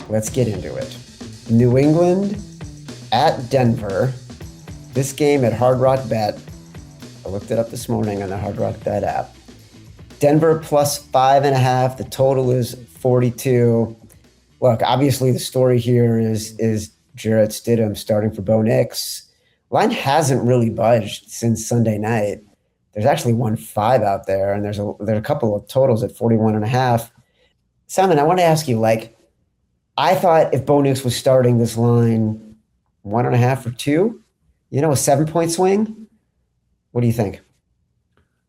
let's get into it. New England at Denver. This game at Hard Rock Bet. I looked it up this morning on the Hard Rock Bet app. Denver plus 5.5. The total is 42. Look, obviously the story here is Jarrett Stidham starting for Bo Nix. Line hasn't really budged since Sunday night. There's actually 1.5 out there, and there's a couple of totals at 41.5. Simon, I want to ask you, I thought if Bo Nix was starting this line 1.5 or 2, a 7-point swing. What do you think?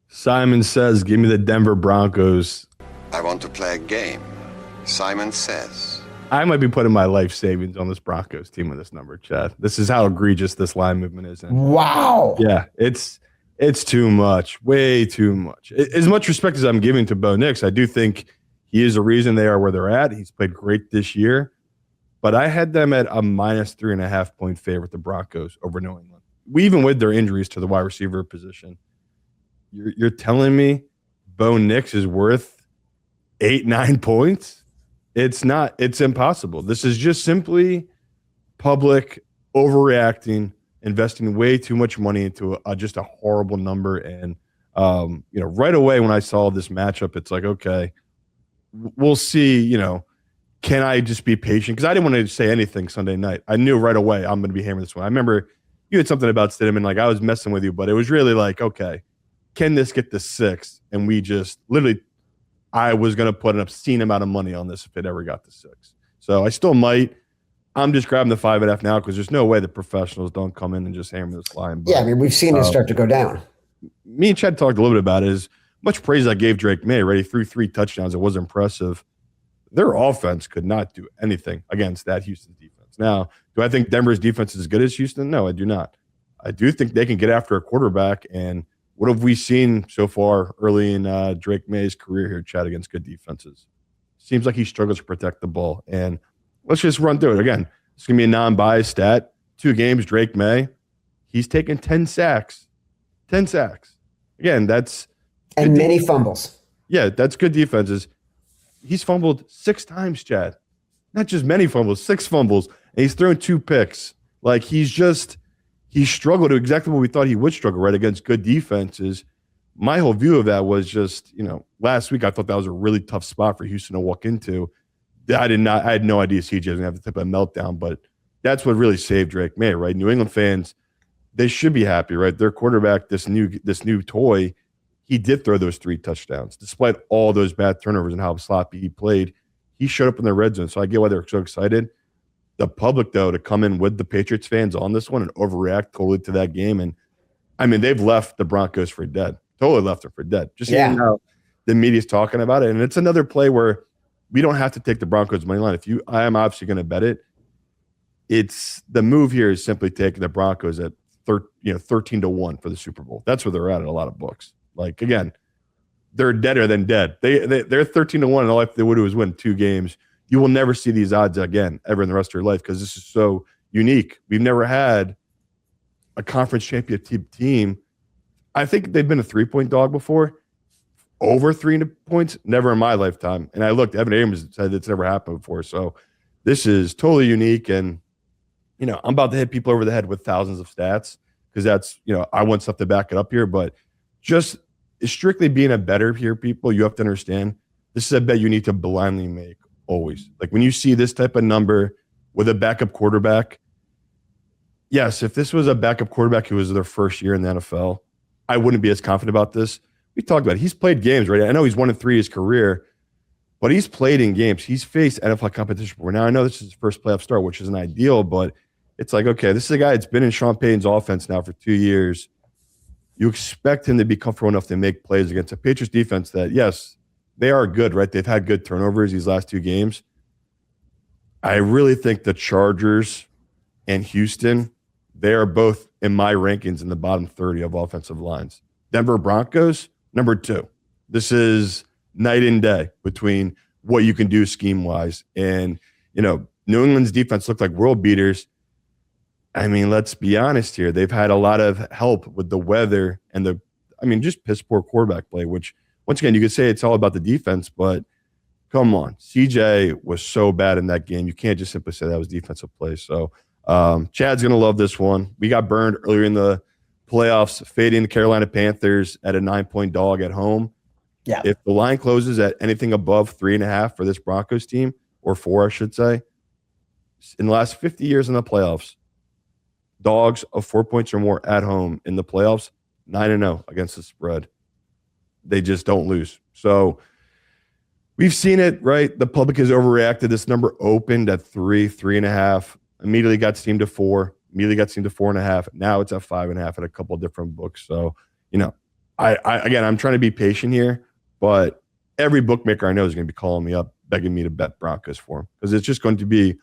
Simon says, give me the Denver Broncos. I want to play a game. Simon says. I might be putting my life savings on this Broncos team with this number, Chad. This is how egregious this line movement is. Wow. Yeah, it's too much, way too much. As much respect as I'm giving to Bo Nix, I do think he is a reason they are where they're at. He's played great this year, but I had them at a minus 3.5 point favorite, the Broncos over New England. Even with their injuries to the wide receiver position, you're telling me Bo Nix is worth 8-9 points? It's not. It's impossible. This is just simply public overreacting, investing way too much money into just a horrible number. And right away when I saw this matchup, it's like, okay, we'll see. Can I just be patient? Because I didn't want to say anything Sunday night. I knew right away I'm going to be hammering this one. I remember you had something about Stidham, and I was messing with you, but it was really like, okay, can this get to 6? And we just literally, I was going to put an obscene amount of money on this if it ever got to 6. So I still might. I'm just grabbing the 5.5 now because there's no way the professionals don't come in and just hammer this line. But, yeah, we've seen it start to go down. Me and Chad talked a little bit about it. As much praise I gave Drake Maye, right? He threw 3 touchdowns. It was impressive. Their offense could not do anything against that Houston defense. Now, do I think Denver's defense is as good as Houston? No, I do not. I do think they can get after a quarterback. And what have we seen so far early in Drake Maye's career here, Chad, against good defenses? Seems like he struggles to protect the ball. And let's just run through it. Again, it's going to be a non-biased stat. 2 games, Drake Maye, he's taken 10 sacks. 10 sacks. Again, that's – and many fumbles. Yeah, that's good defenses. He's fumbled 6 times, Chad. Not just many fumbles, 6 fumbles. And he's thrown 2 picks. He struggled to exactly what we thought he would struggle, right, against good defenses. My whole view of that was just, last week I thought that was a really tough spot for Houston to walk into. I had no idea CJ was going to have the type of meltdown, but that's what really saved Drake Maye, right? New England fans, they should be happy, right? Their quarterback, this new toy, he did throw those 3 touchdowns. Despite all those bad turnovers and how sloppy he played, he showed up in the red zone. So I get why they're so excited. The public, though, to come in with the Patriots fans on this one and overreact totally to that game. And, they've left the Broncos for dead. Totally left them for dead. Just seeing how the media's talking about it. And it's another play where we don't have to take the Broncos money line. I am obviously going to bet it. It's the move here is simply taking the Broncos at 13-1 for the Super Bowl. That's where they're at a lot of books. Again, they're deader than dead. They're 13-1, and all they would do is win 2 games. You will never see these odds again ever in the rest of your life because this is so unique. We've never had a conference championship team. I think they've been a 3-point dog before. Over 3 points, never in my lifetime. And I looked, Evan Abrams said it's never happened before. So this is totally unique. And, I'm about to hit people over the head with thousands of stats because that's, I want stuff to back it up here. But just strictly being a bettor here, people, you have to understand this is a bet you need to blindly make always. When you see this type of number with a backup quarterback, yes, if this was a backup quarterback who was their first year in the NFL, I wouldn't be as confident about this. We talked about it. He's played games, right? I know he's 1-3 his career, but he's played in games. He's faced NFL competition before. Now, I know this is his first playoff start, which isn't ideal, but it's like, okay, this is a guy that's been in Sean Payton's offense now for 2 years. You expect him to be comfortable enough to make plays against a Patriots defense that, yes, they are good, right? They've had good turnovers these last 2 games. I really think the Chargers and Houston, they are both in my rankings in the bottom 30 of offensive lines. Denver Broncos, number 2. This is night and day between what you can do scheme-wise. And, New England's defense looked like world beaters. Let's be honest here. They've had a lot of help with the weather and just piss poor quarterback play, which, once again, you could say it's all about the defense, but come on. CJ was so bad in that game. You can't just simply say that was defensive play. So Chad's going to love this one. We got burned earlier in the playoffs, fading the Carolina Panthers at a 9-point dog at home. Yeah. If the line closes at anything above 3.5 for this Broncos team, or 4, I should say, in the last 50 years in the playoffs, dogs of 4 points or more at home in the playoffs, 9-0 against the spread. They just don't lose. So we've seen it, right? The public has overreacted. This number opened at 3.5, immediately got steamed to 4, immediately got steamed to 4.5. Now it's at 5.5 at a couple of different books. So, I'm trying to be patient here, but every bookmaker I know is going to be calling me up, begging me to bet Broncos for them, because it's just going to be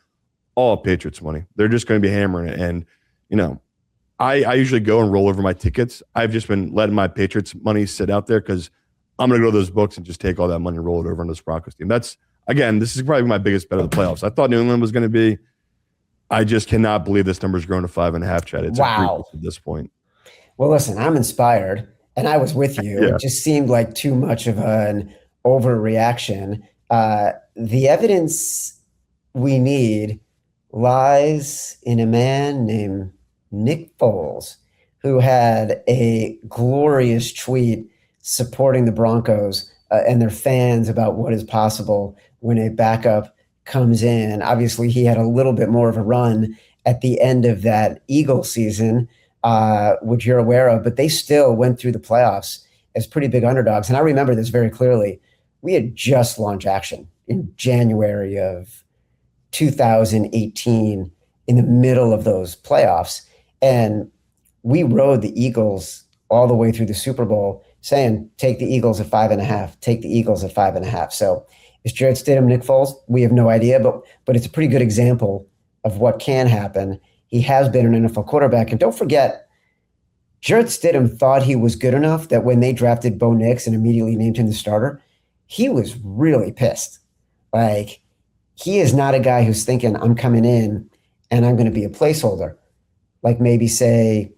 all Patriots money. They're just going to be hammering it. And, I usually go and roll over my tickets. I've just been letting my Patriots money sit out there because I'm going to go to those books and just take all that money and roll it over on this Broncos team. This is probably my biggest bet of the playoffs. I thought New England was going to be. I just cannot believe this number's grown to 5.5, Chad. It's wow. At this point. Well, listen, I'm inspired, and I was with you. Yeah. It just seemed like too much of an overreaction. The evidence we need lies in a man named Nick Foles, who had a glorious tweet supporting the Broncos and their fans about what is possible when a backup comes in. Obviously, he had a little bit more of a run at the end of that Eagles season, which you're aware of, but they still went through the playoffs as pretty big underdogs. And I remember this very clearly. We had just launched action in January of 2018 in the middle of those playoffs. And we rode the Eagles all the way through the Super Bowl saying, take the Eagles at 5.5, take the Eagles at 5.5. So is Jarrett Stidham Nick Foles? We have no idea, but it's a pretty good example of what can happen. He has been an NFL quarterback. And don't forget, Jarrett Stidham thought he was good enough that when they drafted Bo Nix and immediately named him the starter, he was really pissed. Like, he is not a guy who's thinking, I'm coming in and I'm going to be a placeholder. Like maybe, say,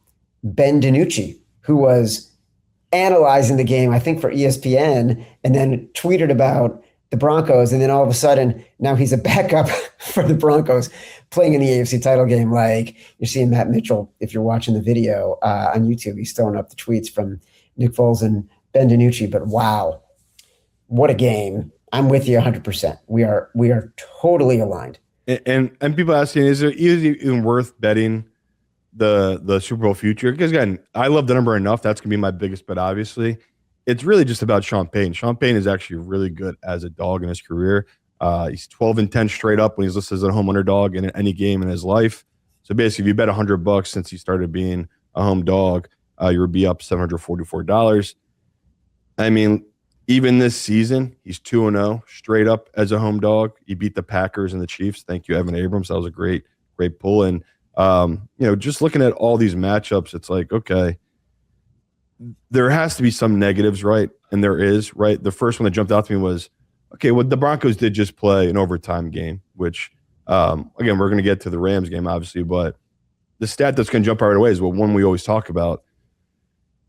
Ben DiNucci, who was analyzing the game, I think, for ESPN, and then tweeted about the Broncos, and then all of a sudden, now he's a backup for the Broncos playing in the AFC title game. Like, you're seeing Matt Mitchell, if you're watching the video on YouTube, he's throwing up the tweets from Nick Foles and Ben DiNucci. But wow, what a game. I'm with you 100%. We are totally aligned. And people asking, is it even worth betting the Super Bowl future? Because again, I love the number enough. That's going to be my biggest bet, obviously. It's really just about Sean Payton. Sean Payton is actually really good as a dog in his career. He's 12-10 straight up when he's listed as a home underdog in any game in his life. So basically, if you bet $100 since he started being a home dog, you would be up $744. I mean, even this season, he's 2-0 straight up as a home dog. He beat the Packers and the Chiefs. Thank you, Evan Abrams. That was a great pull. And just looking at all these matchups, it's like, okay, there has to be some negatives, right? And there is, right? The first one that jumped out to me was, okay, well, the Broncos did just play an overtime game, which, again, we're going to get to the Rams game, obviously, but the stat that's going to jump out right away is one we always talk about.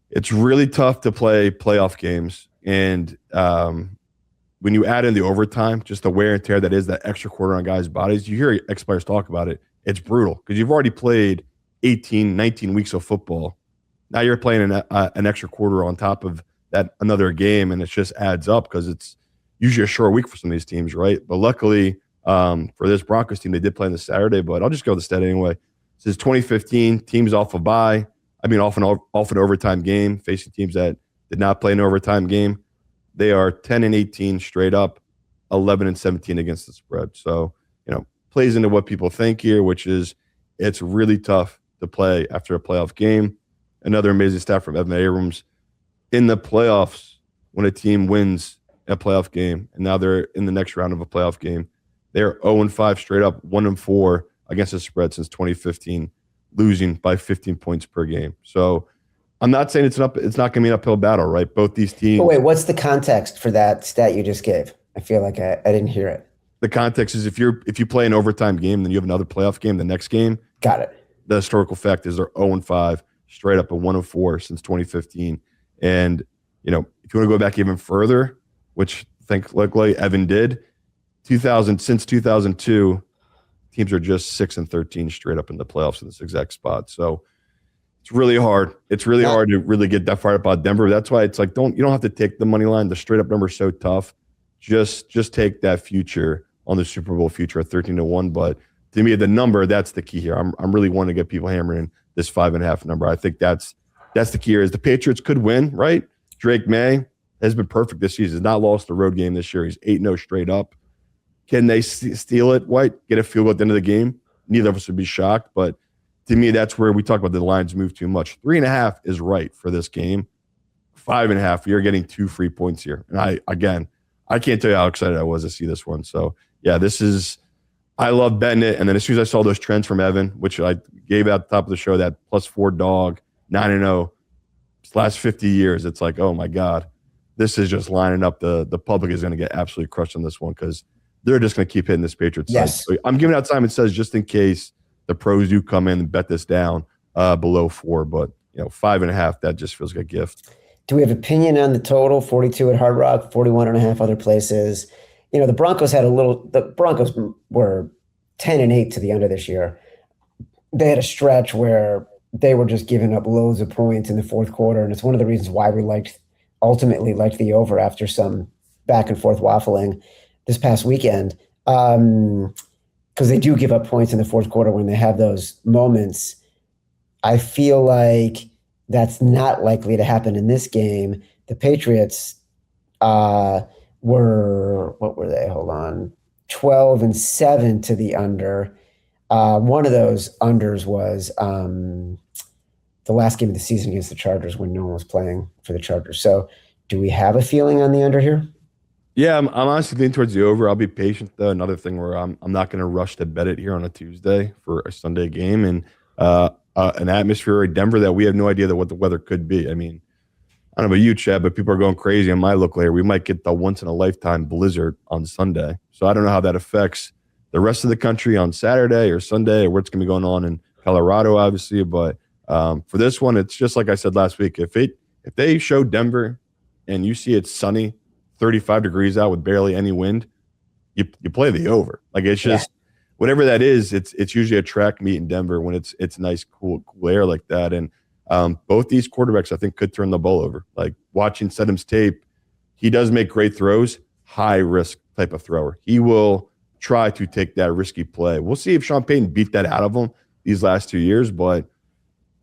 It's really tough to play playoff games. And when you add in the overtime, just the wear and tear that is that extra quarter on guys' bodies, you hear ex-players talk about it. It's brutal because you've already played 18, 19 weeks of football. Now you're playing an extra quarter on top of that, another game, and it just adds up because it's usually a short week for some of these teams, right? But luckily for this Broncos team, they did play on the Saturday, but I'll just go with the stat anyway. Since 2015, teams off a bye. Off an overtime game, facing teams that did not play an overtime game. They are 10-18 straight up, 11-17 against the spread. So, plays into what people think here, which is it's really tough to play after a playoff game. Another amazing stat from Evan Abrams. In the playoffs, when a team wins a playoff game, and now they're in the next round of a playoff game, they're 0-5 straight up, 1-4 against the spread since 2015, losing by 15 points per game. So I'm not saying it's not going to be an uphill battle, right? Both these teams. Oh, wait, what's the context for that stat you just gave? I feel like I didn't hear it. The context is if you play an overtime game, then you have another playoff game the next game. Got it. The historical fact is they're 0-5 straight up and 1-4 since 2015. And, if you want to go back even further, which I think like Evan did, since 2002, teams are just 6-13 straight up in the playoffs in this exact spot. So it's really hard. It's really hard to really get that fired up about Denver. That's why it's like you don't have to take the money line. The straight up number is so tough. Just take that future on the Super Bowl future at 13-1. But to me, the number, that's the key here. I'm really wanting to get people hammering this 5.5 number. I think that's the key here. Is the Patriots could win, right? Drake Maye has been perfect this season. He's not lost a road game this year. He's 8-0 straight up. Can they steal it, White? Get a field goal at the end of the game? Neither of us would be shocked. But to me, that's where we talk about the lines move too much. 3.5 is right for this game. 5.5, you're getting 2 free points here. And I can't tell you how excited I was to see this one. So, yeah, I love betting it. And then as soon as I saw those trends from Evan, which I gave at the top of the show, that +4 dog, 9-0, last 50 years, it's like, oh, my God. This is just lining up. The public is going to get absolutely crushed on this one because they're just going to keep hitting this Patriots side. So I'm giving out Simon Says just in case the pros do come in and bet this down below 4. But, 5.5, that just feels like a gift. Do we have opinion on the total? 42 at Hard Rock, 41.5 other places. The Broncos were 10-8 to the under this year. They had a stretch where they were just giving up loads of points in the fourth quarter. And it's one of the reasons why we ultimately liked the over after some back and forth waffling this past weekend. Because they do give up points in the fourth quarter when they have those moments. I feel like that's not likely to happen in this game. The Patriots were, what were they? Hold on. 12-7 to the under. One of those unders was the last game of the season against the Chargers when no one was playing for the Chargers. So do we have a feeling on the under here? Yeah, I'm honestly leaning towards the over. I'll be patient, though. Another thing where I'm not going to rush to bet it here on a Tuesday for a Sunday game. And an atmosphere in Denver that we have no idea what the weather could be. I mean, I don't know about you, Chad, but people are going crazy on my local area. We might get the once-in-a-lifetime blizzard on Sunday. So I don't know how that affects the rest of the country on Saturday or Sunday or what's going to be going on in Colorado, obviously. But for this one, it's just like I said last week. If they show Denver and you see it's sunny, 35 degrees out with barely any wind, you play the over. Like it's just whatever that is, it's usually a track meet in Denver when it's nice, cool air like that. And both these quarterbacks, I think, could turn the ball over. Like watching Stidham's tape, he does make great throws, high risk type of thrower. He will try to take that risky play. We'll see if Sean Payton beat that out of him these last 2 years, but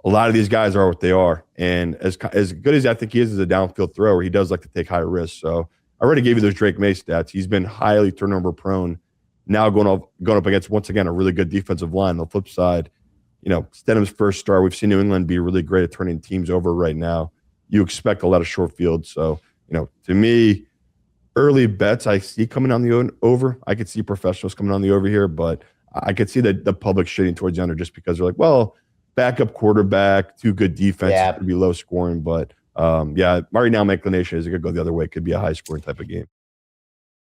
a lot of these guys are what they are. And as good as I think he is as a downfield thrower, he does like to take high risks. So I already gave you those Drake Maye stats. He's been highly turnover prone. Now going up against, once again, a really good defensive line. On the flip side, Stidham's first start. We've seen New England be really great at turning teams over right now. You expect a lot of short fields. So, to me, early bets I see coming on the over. I could see professionals coming on the over here, but I could see the public shading towards the under just because they're like, well, backup quarterback, 2 good defense, it could be low scoring. But, right now my inclination is it could go the other way. It could be a high scoring type of game.